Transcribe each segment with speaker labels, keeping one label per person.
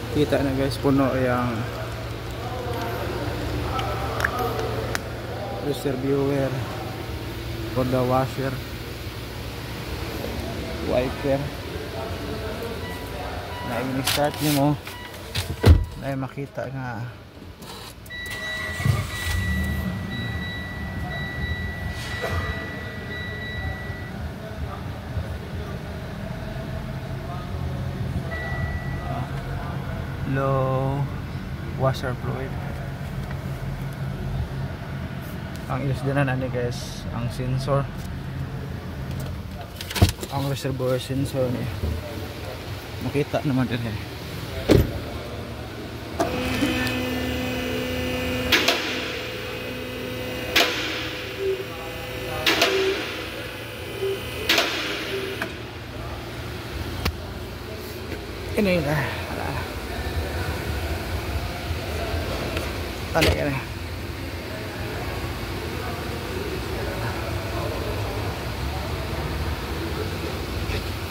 Speaker 1: Kita na guys, puno yung reservoir for the washer, wiper. Na i-start nyo mo na makita nga low washer fluid. Ang is din na ni guys ang sensor, ang reservoir sensor ni makita naman din eh. Ini dah tanda ka na.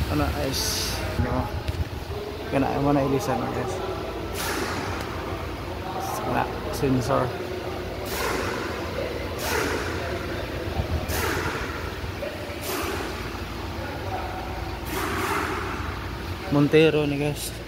Speaker 1: Ano guys, kena mo na ilisan guys. Kena sensor. Montero ni guys.